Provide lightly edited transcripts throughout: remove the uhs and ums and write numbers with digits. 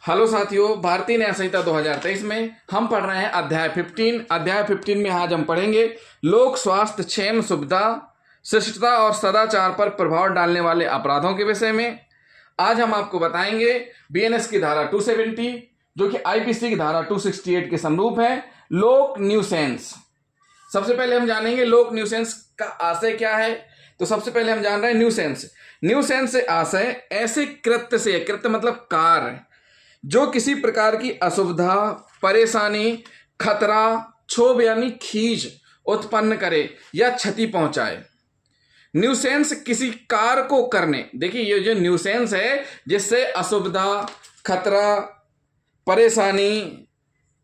Hello साथियों, भारतीय न्याय संहिता 2023 में हम पढ़ रहे हैं अध्याय 15 में आज हम पढ़ेंगे लोक स्वास्थ्य, क्षेम, सुविधा, शिष्टता और सदाचार पर प्रभाव डालने वाले अपराधों के विषय में। आज हम आपको बताएंगे बीएनएस की धारा 270 जो कि आईपीसी की धारा 268 के समरूप है, लोक न्यूसेंस। सबसे पहले हम जानेंगे लोक न्यूसेंस का आशय क्या है। तो सबसे पहले हम जान रहे हैं न्यूसेंस से आशय ऐसे कृत्य से, कृत्य मतलब कार्य, जो किसी प्रकार की असुविधा, परेशानी, खतरा, क्षोभ यानी खींच उत्पन्न करे या क्षति पहुंचाए। न्यूसेंस किसी कार्य को करने, देखिए ये जो न्यूसेंस है जिससे असुविधा, खतरा, परेशानी,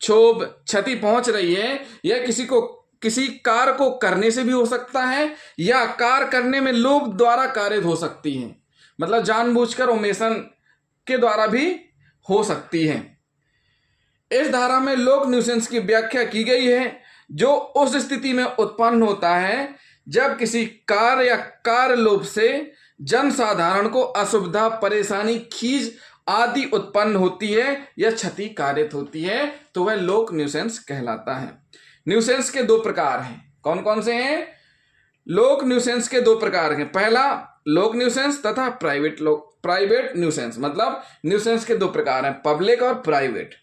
क्षोभ, क्षति पहुंच रही है, यह किसी कार्य को करने से भी हो सकता है या कार्य करने में लोभ द्वारा कारित हो सकती है, मतलब जानबूझकर ओमेशन के द्वारा भी हो सकती है। इस धारा में लोक न्यूसेंस की व्याख्या की गई है जो उस स्थिति में उत्पन्न होता है जब किसी कार्य या कार्य लोभ से जनसाधारण को असुविधा, परेशानी, खींच आदि उत्पन्न होती है या क्षति कारित होती है, तो वह लोक न्यूसेंस कहलाता है। न्यूसेंस के दो प्रकार हैं। कौन कौन से हैं? लोक न्यूसेंस के दो प्रकार हैं। पहला लोक न्यूसेंस तथा प्राइवेट न्यूसेंस, मतलब न्यूसेंस के दो प्रकार हैं, पब्लिक और प्राइवेट।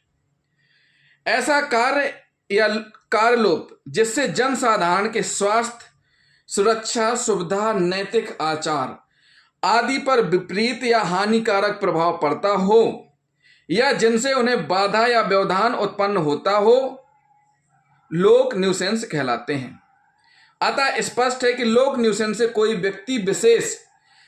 ऐसा कार्य या कार्य लोभ जिससे जनसाधारण के स्वास्थ्य, सुरक्षा, सुविधा, नैतिक आचार आदि पर विपरीत या हानिकारक प्रभाव पड़ता हो या जिनसे उन्हें बाधा या व्यवधान उत्पन्न होता हो, लोक न्यूसेंस कहलाते हैं। अतः स्पष्ट है कि लोक न्यूसेंस से कोई व्यक्ति विशेष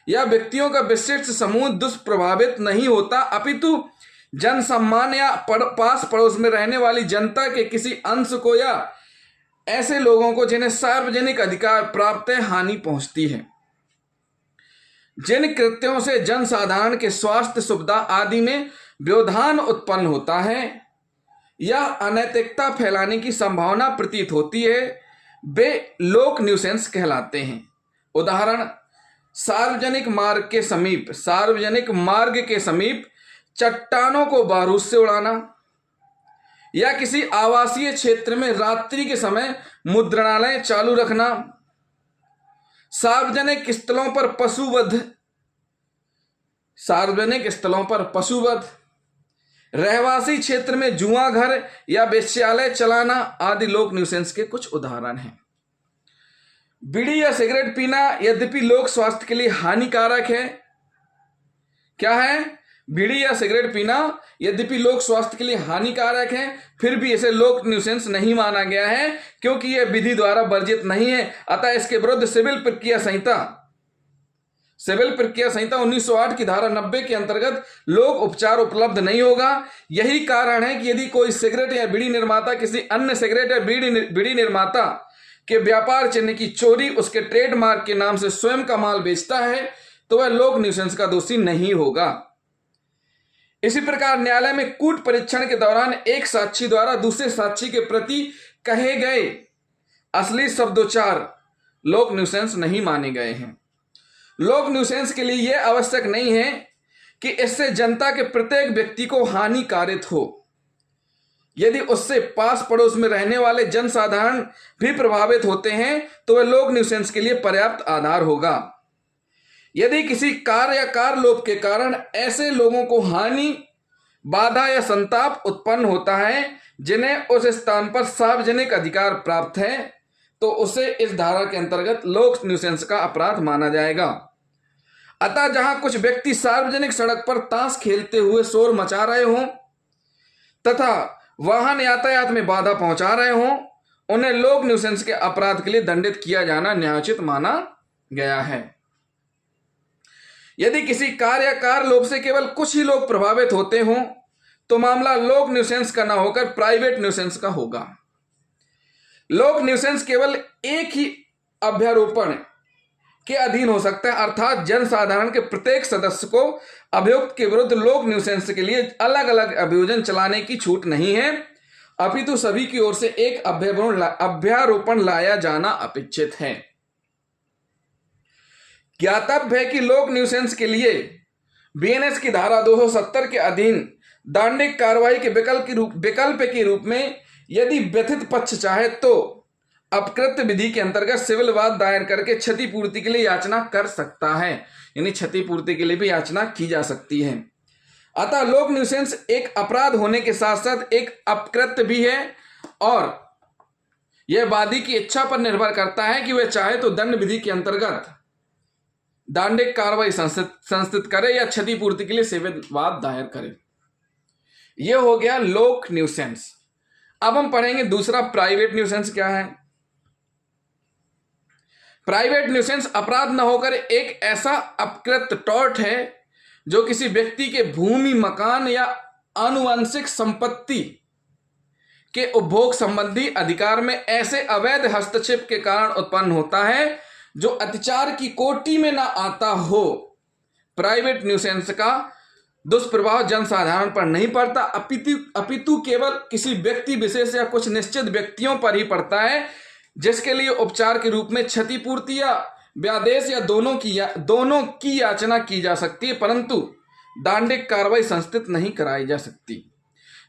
या व्यक्तियों का विशिष्ट समूह दुष्प्रभावित नहीं होता, अपितु जन सम्मान या पास पड़ोस में रहने वाली जनता के किसी अंश को या ऐसे लोगों को जिन्हें सार्वजनिक अधिकार प्राप्त है, हानि पहुंचती है। जिन कृत्यों से जनसाधारण के स्वास्थ्य, सुविधा आदि में व्यवधान उत्पन्न होता है या अनैतिकता फैलाने की संभावना प्रतीत होती है, वे लोक न्यूसेंस कहलाते हैं। उदाहरण, सार्वजनिक मार्ग के समीप चट्टानों को बारूद से उड़ाना या किसी आवासीय क्षेत्र में रात्रि के समय मुद्रणालय चालू रखना, सार्वजनिक स्थलों पर पशुवध, रहवासी क्षेत्र में जुआ घर या वेश्यालय चलाना आदि लोक न्यूसेंस के कुछ उदाहरण हैं। बीड़ी या सिगरेट पीना यद्यपि लोक स्वास्थ्य के लिए हानिकारक है, क्या है? बीड़ी या सिगरेट पीना यद्यपि लोक स्वास्थ्य के लिए हानिकारक है, फिर भी इसे लोक न्यूसेंस नहीं माना गया है क्योंकि यह विधि द्वारा वर्जित नहीं है। अतः इसके विरुद्ध सिविल प्रक्रिया संहिता 1908 की धारा 90 के अंतर्गत लोक उपचार उपलब्ध नहीं होगा। यही कारण है कि यदि कोई सिगरेट या बीड़ी निर्माता किसी अन्य सिगरेट या बीड़ी निर्माता के व्यापार चिन्ह की चोरी उसके ट्रेडमार्क के नाम से स्वयं का माल बेचता है तो वह लोक न्यूसेंस का दोषी नहीं होगा। इसी प्रकार न्यायालय में कूट परीक्षण के दौरान एक साक्षी द्वारा दूसरे साक्षी के प्रति कहे गए असली शब्दोच्चार लोक न्यूसेंस नहीं माने गए हैं। लोक न्यूसेंस के लिए यह आवश्यक नहीं है कि इससे जनता के प्रत्येक व्यक्ति को हानिकारित हो। यदि उससे पास पड़ोस में रहने वाले जनसाधारण भी प्रभावित होते हैं तो वह लोक न्यूसेंस के लिए पर्याप्त आधार होगा। यदि किसी कार्य या कार्य लोभ के कारण ऐसे लोगों को हानि, बाधा या संताप उत्पन्न होता है जिन्हें उस स्थान पर सार्वजनिक अधिकार प्राप्त है, तो उसे इस धारा के अंतर्गत लोक न्यूसेंस का अपराध माना जाएगा। अतः जहां कुछ व्यक्ति सार्वजनिक सड़क पर ताश खेलते हुए शोर मचा रहे हों तथा वाहन यातायात में बाधा पहुंचा रहे हों, उन्हें लोक न्यूसेंस के अपराध के लिए दंडित किया जाना न्यायोचित माना गया है। यदि किसी कार्य या कार्य लोभ से केवल कुछ ही लोग प्रभावित होते हों तो मामला लोक न्यूसेंस का न होकर प्राइवेट न्यूसेंस का होगा। लोक न्यूसेंस केवल एक ही अभ्यारोपण के अधीन हो सकता है, अर्थात जनसाधारण के प्रत्येक सदस्य को अभियुक्त के विरुद्ध लोक न्यूसेंस के लिए अलग अलग अभियोजन चलाने की छूट नहीं है, अपितु सभी की ओर से एक अभ्यारोपण लाया जाना अपेक्षित है। ज्ञातव्य है कि लोक न्यूसेंस के लिए बीएनएस की धारा 270 के अधीन दांडिक कार्रवाई के विकल्प के रूप में यदि व्यथित पक्ष चाहे तो अपकृत्य विधि के अंतर्गत सिविल वाद दायर करके क्षतिपूर्ति के लिए याचना कर सकता है, यानी क्षतिपूर्ति के लिए भी याचना की जा सकती है। अतः लोक न्यूसेंस एक अपराध होने के साथ साथ एक अपकृत्य भी है और यह वादी की इच्छा पर निर्भर करता है कि वह चाहे तो दंड विधि के अंतर्गत दांडिक कार्रवाई संस्थित करे या क्षतिपूर्ति के लिए सिविल वाद दायर करे। यह हो गया लोक न्यूसेंस। अब हम पढ़ेंगे दूसरा प्राइवेट न्यूसेंस क्या है। प्राइवेट न्यूसेंस अपराध न होकर एक ऐसा अपकृत्य टॉर्ट है जो किसी व्यक्ति के भूमि, मकान या आनुवंशिक संपत्ति के उपभोग संबंधी अधिकार में ऐसे अवैध हस्तक्षेप के कारण उत्पन्न होता है जो अत्याचार की कोटि में ना आता हो। प्राइवेट न्यूसेंस का दुष्प्रभाव जनसाधारण पर नहीं पड़ता, अपितु केवल किसी व्यक्ति विशेष या कुछ निश्चित व्यक्तियों पर ही पड़ता है, जिसके लिए उपचार के रूप में क्षतिपूर्ति या व्यादेश या दोनों की याचना की जा सकती है, परंतु दांडिक कार्रवाई संस्थित नहीं कराई जा सकती।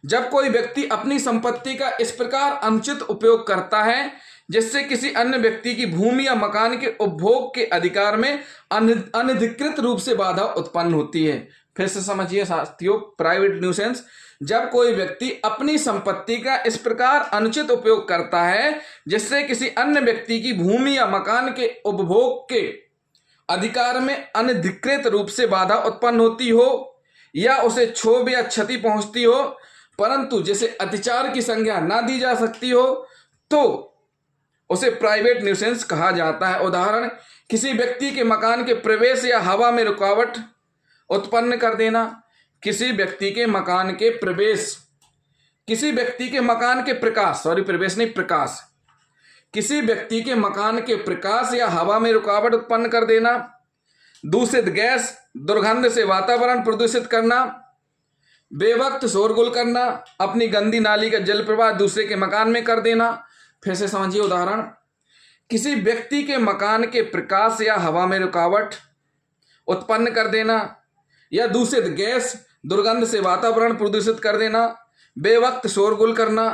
जब कोई व्यक्ति अपनी संपत्ति का इस प्रकार अनुचित उपयोग करता है जिससे किसी अन्य व्यक्ति की भूमि या मकान के उपभोग के अधिकार में अनधिकृत रूप से बाधा उत्पन्न होती है। फिर से समझिए साथियों, प्राइवेट न्यूसेंस जब कोई व्यक्ति अपनी संपत्ति का इस प्रकार अनुचित उपयोग करता है जिससे किसी अन्य व्यक्ति की भूमि या मकान के उपभोग के अधिकार में अनधिकृत रूप से बाधा उत्पन्न होती हो या उसे क्षोभ या क्षति पहुंचती हो, परंतु जिसे अत्याचार की संज्ञा ना दी जा सकती हो, तो उसे प्राइवेट न्यूसेंस कहा जाता है। उदाहरण, किसी व्यक्ति के मकान के प्रवेश या हवा में रुकावट उत्पन्न कर देना, किसी व्यक्ति के मकान के प्रवेश, किसी व्यक्ति के मकान के प्रकाश, प्रवेश नहीं प्रकाश, किसी व्यक्ति के मकान के प्रकाश या हवा में रुकावट उत्पन्न कर देना, दूषित गैस दुर्गंध से वातावरण प्रदूषित करना, बेवक्त शोरगुल करना, अपनी गंदी नाली का जल प्रवाह दूसरे के मकान में कर देना। फिर से समझिए उदाहरण, किसी व्यक्ति के मकान के प्रकाश या हवा में रुकावट उत्पन्न कर देना या दूषित गैस दुर्गंध से वातावरण प्रदूषित कर देना, बेवक्त शोरगुल करना,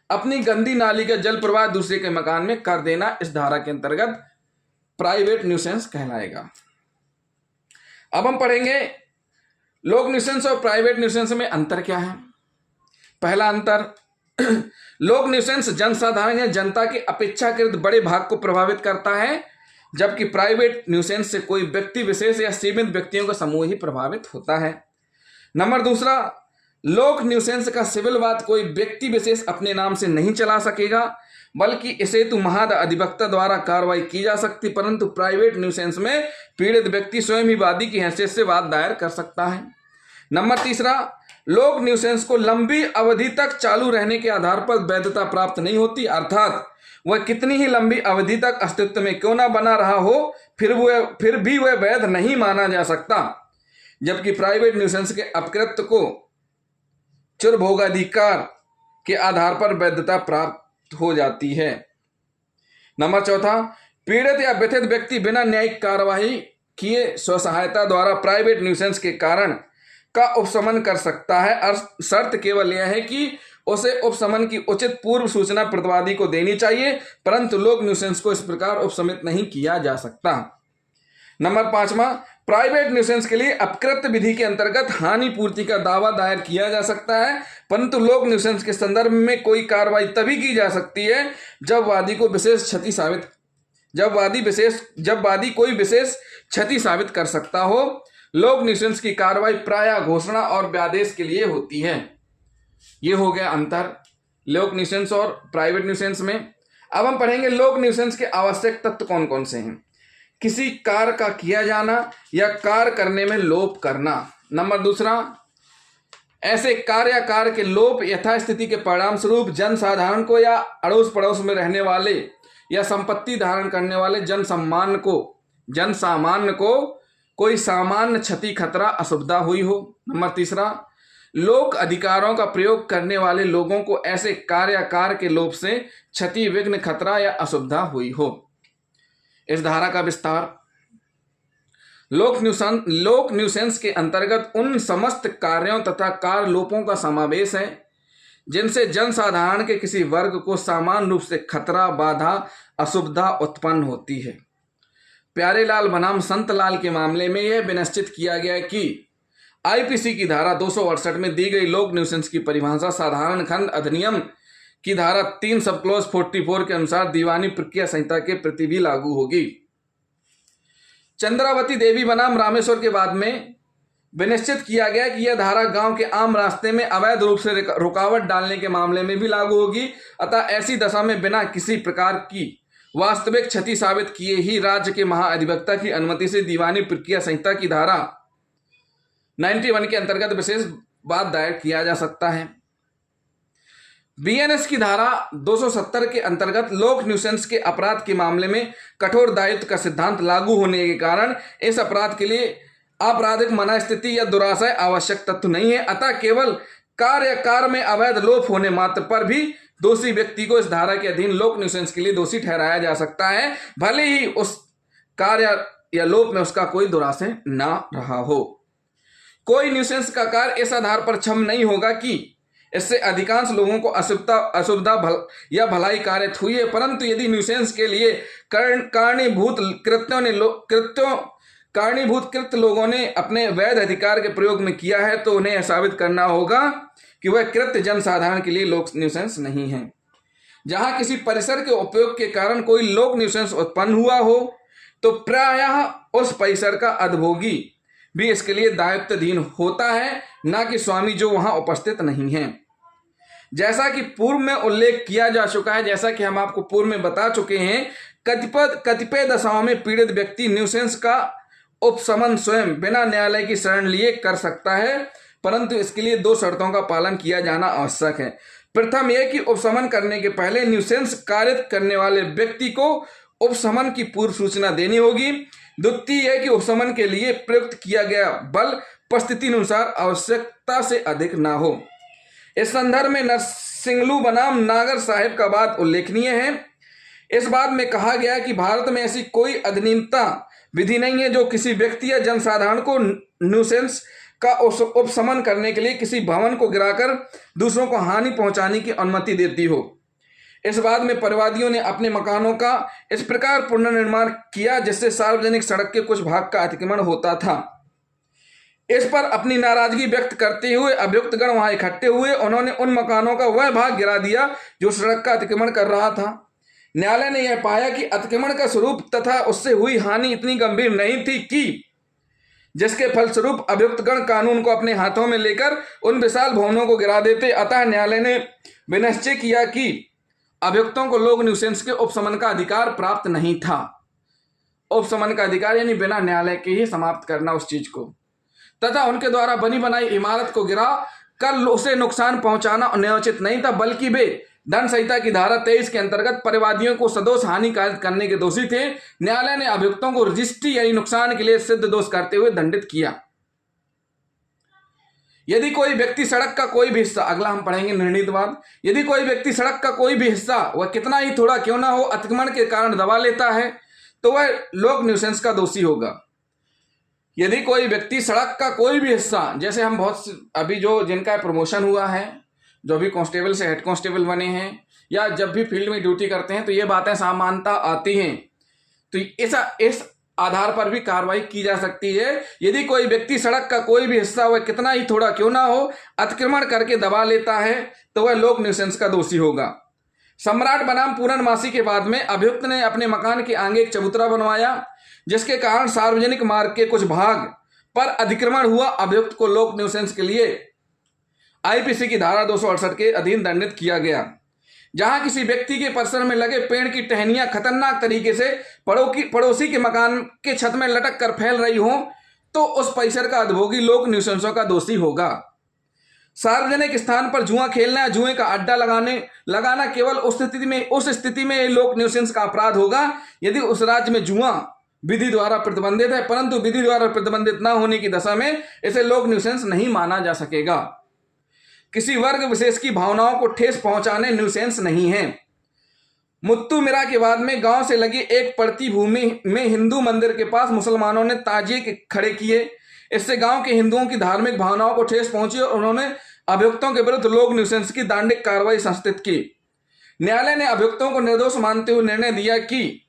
अपनी गंदी नाली का जल प्रवाह दूसरे के मकान में कर देना, इस धारा के अंतर्गत प्राइवेट न्यूसेंस कहलाएगा। अब हम पढ़ेंगे लोक न्यूसेंस और प्राइवेट न्यूसेंस में अंतर क्या है। पहला अंतर, लोक न्यूसेंस जनसाधारण या जनता के अपेक्षाकृत बड़े भाग को प्रभावित करता है, जबकि प्राइवेट न्यूसेंस से कोई व्यक्ति विशेष या सीमित व्यक्तियों का समूह ही प्रभावित होता है। नंबर दूसरा, लोक न्यूसेंस का सिविल वाद कोई व्यक्ति विशेष अपने नाम से नहीं चला सकेगा, बल्कि इसे तो महद अधिवक्ता द्वारा कार्रवाई की जा सकती, परंतु प्राइवेट न्यूसेंस में पीड़ित व्यक्ति स्वयं ही वादी की हैसियत से वाद दायर कर सकता है। नंबर तीसरा, लोक न्यूसेंस को लंबी अवधि तक चालू रहने के आधार पर वैधता प्राप्त नहीं होती, अर्थात वह कितनी ही लंबी अवधि तक अस्तित्व में क्यों ना बना रहा हो, फिर भी वह वैध नहीं माना जा सकता, जबकि प्राइवेट न्यूसेंस के अपकृत्य को चुरभोगाधिकार के आधार पर वैधता प्राप्त हो जाती है। नंबर चौथा, पीड़ित या व्यथित व्यक्ति बिना न्यायिक कार्यवाही किए स्वसहायता द्वारा प्राइवेट न्यूसेंस के कारण का उपशमन कर सकता है, और शर्त केवल यह है कि उसे उपशमन की उचित पूर्व सूचना प्रतिवादी को देनी चाहिए, परंतु लोक न्यूसेंस को इस प्रकार उपशमित नहीं किया जा सकता। नंबर पांचवा, प्राइवेट न्यूसेंस के लिए अपकृत्य विधि के अंतर्गत हानि पूर्ति का दावा दायर किया जा सकता है, परंतु लोक न्यूसेंस के संदर्भ में कोई कार्रवाई तभी की जा सकती है जब वादी कोई विशेष क्षति साबित कर सकता हो। लोक न्यूसेंस की कार्रवाई प्रायः घोषणा और व्यादेश के लिए होती है। ये हो गया अंतर लोक न्यूसेंस और प्राइवेट न्यूसेंस में। अब हम पढ़ेंगे लोक न्यूसेंस के आवश्यक तत्व कौन कौन से हैं। किसी कार्य का किया जाना या कार्य करने में लोप करना। नंबर दूसरा, ऐसे कार्य या कार्य के लोप यथास्थिति के परिणाम स्वरूप जनसाधारण को या अड़ोस पड़ोस में रहने वाले या संपत्ति धारण करने वाले जनसामान्य को कोई सामान्य क्षति, खतरा, असुविधा हुई हो। नंबर तीसरा, लोक अधिकारों का प्रयोग करने वाले लोगों को ऐसे कार्य या कार्य के लोप से क्षति, विघ्न, खतरा या असुविधा हुई हो। इस धारा का विस्तार, लोक न्यूसेंस के अंतर्गत उन समस्त कार्यों तथा कार्यलोपों का समावेश है जिनसे जनसाधारण के किसी वर्ग को समान रूप से खतरा, बाधा, असुविधा उत्पन्न होती है। प्यारेलाल बनाम संतलाल के मामले में यह विनिश्चित किया गया कि आईपीसी की धारा 268 में दी गई लोक न्यूसेंस की परिभाषा साधारण खंड अधिनियम की धारा 3 सब क्लॉज 44 के अनुसार दीवानी प्रक्रिया संहिता के प्रति भी लागू होगी। चंद्रावती देवी बनाम रामेश्वर के बाद में विनिश्चित किया गया कि यह धारा गांव के आम रास्ते में अवैध रूप से रुकावट डालने के मामले में भी लागू होगी। अतः ऐसी दशा में बिना किसी प्रकार की वास्तविक क्षति साबित किए ही राज्य के महाअधिवक्ता की अनुमति से दीवानी प्रक्रिया संहिता की धारा 91 के अंतर्गत विशेष वाद दायर किया जा सकता है। बीएनएस की धारा 270 के अंतर्गत लोक न्यूसेंस के अपराध के मामले में कठोर दायित्व का सिद्धांत लागू होने के कारण इस अपराध के लिए आपराधिक मनस्थिति या दुराशय आवश्यक तत्व नहीं है। अतः केवल कार्य में अवैध लोप होने मात्र पर भी दोषी व्यक्ति को इस धारा के अधीन लोक न्यूसेंस के लिए दोषी ठहराया जा सकता है, भले ही उस कार्य या लोप में उसका कोई दुराशय ना रहा हो। कोई न्यूसेंस का कार्य इस आधार पर क्षम नहीं होगा कि इससे अधिकांश लोगों को असुविधा या भलाई कारित हुई है, परंतु यदि न्यूसेंस के लिए कारणीभूत कृत लोगों ने अपने वैध अधिकार के प्रयोग में किया है तो उन्हें यह साबित करना होगा कि वह कृत्य जनसाधारण के लिए लोक न्यूसेंस नहीं है। जहां किसी परिसर के उपयोग के कारण कोई लोक न्यूसेंस उत्पन्न हुआ हो तो प्रायः उस परिसर का अधिभोगी भी इसके लिए दायित्वाधीन होता है, न कि स्वामी जो वहां उपस्थित नहीं है। जैसा कि पूर्व में उल्लेख किया जा चुका है, जैसा कि हम आपको पूर्व में बता चुके हैं, कतिपय दशाओं में पीड़ित व्यक्ति न्यूसेंस का उपशमन स्वयं बिना न्यायालय की शरण लिए कर सकता है, परंतु इसके लिए 2 शर्तों का पालन किया जाना आवश्यक है। प्रथम यह कि उपशमन करने के पहले न्यूसेंस कारित करने वाले व्यक्ति को उपशमन की पूर्व सूचना देनी होगी। द्वितीय यह कि उपशमन के लिए प्रयुक्त किया गया बल परिस्थिति अनुसार आवश्यकता से अधिक ना हो। इस संदर्भ में नरसिंगलू बनाम नागर साहिब का बात उल्लेखनीय है। इस बात में कहा गया कि भारत में ऐसी कोई अधिनियमता विधि नहीं है जो किसी व्यक्ति या जनसाधारण को न्यूसेंस का उपशमन करने के लिए किसी भवन को गिराकर दूसरों को हानि पहुंचाने की अनुमति देती हो। इस बाद में परिवादियों ने अपने मकानों का इस प्रकार पुनर्निर्माण किया जिससे सार्वजनिक सड़क के कुछ भाग का अतिक्रमण होता था। इस पर अपनी नाराजगी व्यक्त करते हुए अभियुक्तगण वहां इकट्ठे हुए। उन्होंने उन मकानों का वह भाग गिरा दिया जो सड़क का अतिक्रमण कर रहा था। न्यायालय ने यह पाया कि अतिक्रमण का स्वरूप तथा उससे हुई हानि इतनी गंभीर नहीं थी कि जिसके फलस्वरूप अभियुक्तगण कानून को अपने हाथों में लेकर उन विशाल भवनों को गिरा देते। अतः न्यायालय ने विनिश्चय किया कि अभियुक्तों को लोक न्यूसेंस के उपशमन का अधिकार प्राप्त नहीं था। उपशमन का अधिकार यानी बिना न्यायालय के ही समाप्त करना उस चीज को, तथा उनके द्वारा बनी बनाई इमारत को गिरा कर उसे नुकसान पहुंचाना न्यायोचित नहीं था, बल्कि वे दंड संहिता की धारा 23 के अंतर्गत परिवादियों को सदोष हानि कारित करने के दोषी थे। न्यायालय ने अभियुक्तों को रजिस्ट्री यानी नुकसान के लिए सिद्ध दोष करते हुए दंडित किया। यदि कोई व्यक्ति सड़क का कोई भी हिस्सा, अगला हम पढ़ेंगे निर्णीतवाद, यदि कोई व्यक्ति सड़क का कोई भी हिस्सा वह कितना ही थोड़ा क्यों ना हो अतिक्रमण के कारण दबा लेता है तो वह लोक न्यूसेंस का दोषी होगा। यदि कोई व्यक्ति सड़क का कोई भी हिस्सा, जैसे हम बहुत अभी जो जिनका प्रमोशन हुआ है, जो भी कांस्टेबल से हेड कांस्टेबल बने हैं या जब भी फील्ड में ड्यूटी करते हैं तो ये बातें सामान्यता आती हैं, तो इस आधार पर भी कार्रवाई की जा सकती है। यदि कोई व्यक्ति सड़क का कोई भी हिस्सा वह कितना ही थोड़ा क्यों ना हो अतिक्रमण करके दबा लेता है तो वह लोक न्यूसेंस का दोषी होगा। सम्राट बनाम पूर्णमासी के बाद में अभियुक्त ने अपने मकान के आगे एक चबूतरा बनवाया जिसके कारण सार्वजनिक मार्ग के कुछ भाग पर अतिक्रमण हुआ। अभियुक्त को लोक न्यूसेंस के लिए आईपीसी की धारा 268 के अधीन दंडित किया गया। जहां किसी व्यक्ति के परिसर में लगे पेड़ की टहनियां खतरनाक तरीके से पड़ोसी के मकान के छत में लटक कर फैल रही हो तो उस परिसर का अधिभोगी लोक न्यूसेंसों का दोषी होगा। सार्वजनिक स्थान पर जुआ खेलना या जुए का अड्डा लगाना केवल उस स्थिति में लोक न्यूसेंस का अपराध होगा यदि उस राज्य में जुआ विधि द्वारा प्रतिबंधित है, परंतु विधि द्वारा प्रतिबंधित न होने की दशा में इसे लोक न्यूसेंस नहीं माना जा सकेगा। किसी वर्ग विशेष की भावनाओं को ठेस पहुंचाने न्यूसेंस नहीं है। मुत्तुमिरा के बाद में गांव से लगी एक पड़ती भूमि में हिंदू मंदिर के पास मुसलमानों ने ताजिए खड़े किए। इससे गांव के हिंदुओं की धार्मिक भावनाओं को ठेस पहुंची और उन्होंने अभियुक्तों के विरुद्ध लोक न्यूसेंस की दांडिक कार्रवाई संस्थित की। न्यायालय ने अभियुक्तों को निर्दोष मानते हुए निर्णय दिया कि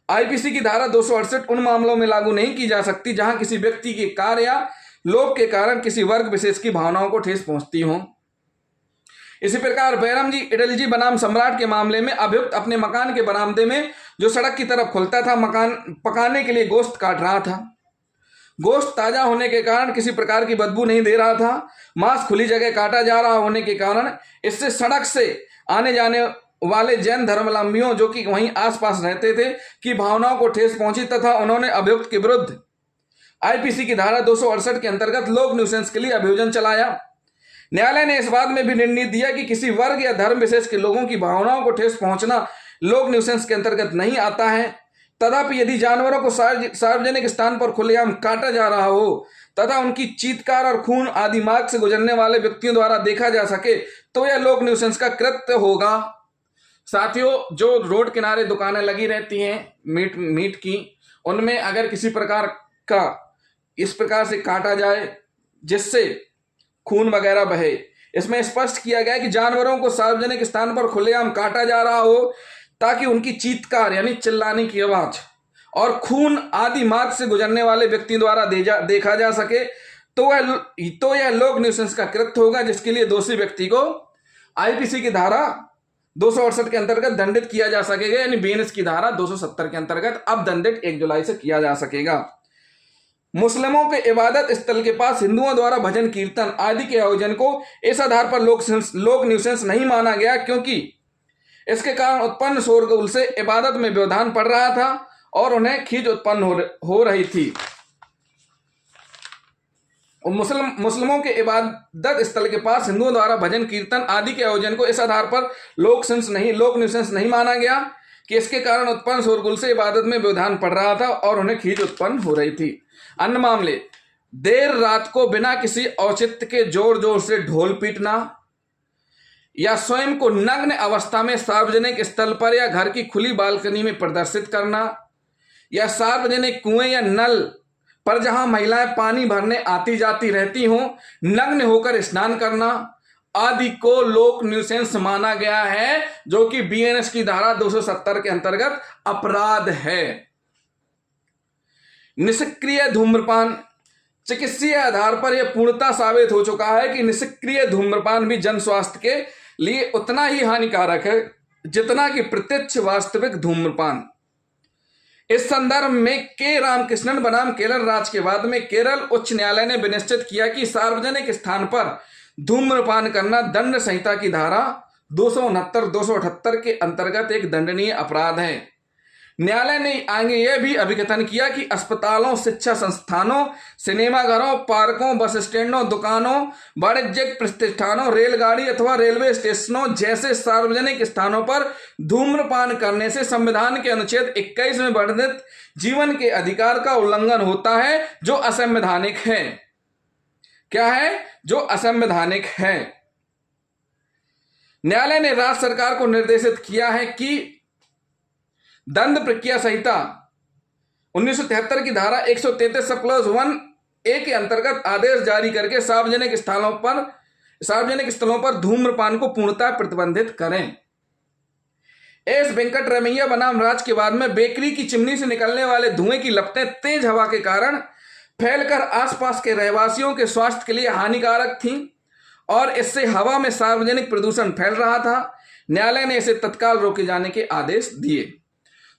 आईपीसी की धारा 268 उन मामलों में लागू नहीं की जा सकती जहां किसी व्यक्ति के कार्य या लोभ के कारण किसी वर्ग विशेष की भावनाओं को ठेस पहुंचती हो। इसी प्रकार बैरमजी इडलजी बनाम सम्राट के मामले में अभियुक्त अपने मकान के बरामदे में जो सड़क की तरफ खुलता था मकान पकाने के लिए गोश्त काट रहा था। गोश्त ताजा होने के कारण किसी प्रकार की बदबू नहीं दे रहा था। मांस खुली जगह काटा जा रहा होने के कारण इससे सड़क से आने जाने वाले जैन धर्मावलंबियों जो कि वहीं आसपास रहते थे की भावनाओं को ठेस पहुंची तथा उन्होंने अभियुक्त के विरुद्ध आईपीसी की धारा 268 के अंतर्गत लोक न्यूसेंस के लिए अभियोजन चलाया। न्यायालय ने इस बात में भी निर्णय दिया कि किसी वर्ग या धर्म विशेष के लोगों की भावनाओं को ठेस पहुंचना लोक न्यूसेंस के अंतर्गत नहीं आता है। तथापि यदि जानवरों को सार्वजनिक स्थान पर खुलेआम काटा जा रहा हो तथा उनकी चीत्कार और खून आदि मार्ग से गुजरने वाले व्यक्तियों द्वारा देखा जा सके तो यह लोक न्यूसेंस का कृत्य होगा। साथियों, जो रोड किनारे दुकानें लगी रहती हैं मीट की, उनमें अगर किसी प्रकार का इस प्रकार से काटा जाए जिससे खून वगैरह बहे, इसमें स्पष्ट किया गया है कि जानवरों को सार्वजनिक स्थान पर खुलेआम काटा जा रहा हो ताकि उनकी चीत्कार यानी चिल्लाने की आवाज और खून आदि मार्ग से गुजरने वाले व्यक्ति द्वारा देखा जा सके तो यह लोक न्यूसेंस का कृत्य होगा, जिसके लिए दोषी व्यक्ति को आईपीसी की धारा 268 के अंतर्गत दंडित किया जा सकेगा, यानी बीएनएस की धारा 270 के अंतर्गत अब दंडित 1 जुलाई से किया जा सकेगा। मुस्लिमों के इबादत स्थल के पास हिंदुओं द्वारा भजन कीर्तन आदि के आयोजन को इस आधार पर लोक न्यूसेंस नहीं माना गया क्योंकि इसके कारण उत्पन्न शोरगुल से इबादत में व्यवधान पड़ रहा था और उन्हें खींच उत्पन्न हो रही थी। मुस्लिमों के इबादत स्थल के पास हिंदुओं द्वारा भजन कीर्तन आदि के आयोजन को इस आधार पर लोक न्यूसेंस नहीं माना गया कि इसके कारण उत्पन्न शोरगुल से इबादत में व्यवधान पड़ रहा था और उन्हें खींच उत्पन्न हो रही थी। अन्य मामले, देर रात को बिना किसी औचित्य के जोर जोर से ढोल पीटना या स्वयं को नग्न अवस्था में सार्वजनिक स्थल पर या घर की खुली बालकनी में प्रदर्शित करना या सार्वजनिक कुएं या नल पर जहां महिलाएं पानी भरने आती जाती रहती हों नग्न होकर स्नान करना आदि को लोक न्यूसेंस माना गया है, जो कि बीएनएस की धारा 270 के अंतर्गत अपराध है। निष्क्रिय धूम्रपान, चिकित्सीय आधार पर यह पूर्णतः साबित हो चुका है कि निष्क्रिय धूम्रपान भी जन स्वास्थ्य के लिए उतना ही हानिकारक है जितना कि प्रत्यक्ष वास्तविक धूम्रपान। इस संदर्भ में के रामकृष्णन बनाम केरल राज्य के बाद में केरल उच्च न्यायालय ने विनिश्चित किया कि सार्वजनिक स्थान पर धूम्रपान करना दंड संहिता की धारा 269-278 के अंतर्गत एक दंडनीय अपराध है। न्यायालय ने आगे यह भी अभिकथन किया कि अस्पतालों, शिक्षा संस्थानों, सिनेमाघरों, पार्कों, बस स्टैंडों, दुकानों, वाणिज्यिक प्रतिष्ठानों, रेलगाड़ी अथवा रेलवे स्टेशनों जैसे सार्वजनिक स्थानों पर धूम्रपान करने से संविधान के अनुच्छेद 21 में वर्णित जीवन के अधिकार का उल्लंघन होता है, जो असंवैधानिक है। क्या है? जो असंवैधानिक है। न्यायालय ने राज्य सरकार को निर्देशित किया है कि दंड प्रक्रिया संहिता 1973 की धारा 133 सब क्लॉज 1A के अंतर्गत आदेश जारी करके सार्वजनिक स्थलों पर धूम्रपान को पूर्णतः प्रतिबंधित करें। एस वेंकटरमैया बनाम राज्य के बाद में बेकरी की चिमनी से निकलने वाले धुएं की लपटें तेज हवा के कारण फैलकर आसपास के रहवासियों के स्वास्थ्य के लिए हानिकारक थीं और इससे हवा में सार्वजनिक प्रदूषण फैल रहा था। न्यायालय ने इसे तत्काल रोके जाने के आदेश दिए।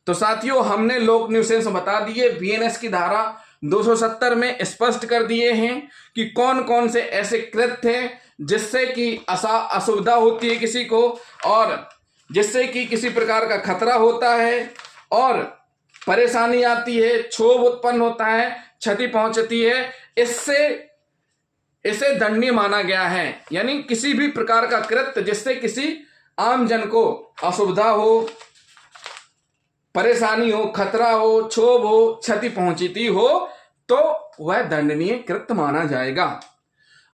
तो साथियों, हमने लोक न्यूसेंस बता दिए, बीएनएस की धारा 270 में स्पष्ट कर दिए हैं कि कौन कौन से ऐसे कृत्य हैं जिससे कि असुविधा होती है किसी को और जिससे कि किसी प्रकार का खतरा होता है और परेशानी आती है, क्षोभ उत्पन्न होता है, क्षति पहुंचती है, इसे दंडनीय माना गया है। यानी किसी भी प्रकार का कृत्य जिससे किसी आम जन को असुविधा हो, परेशानी हो, खतरा हो, क्षोभ हो, क्षति पहुंचती हो तो वह दंडनीय कृत्य माना जाएगा।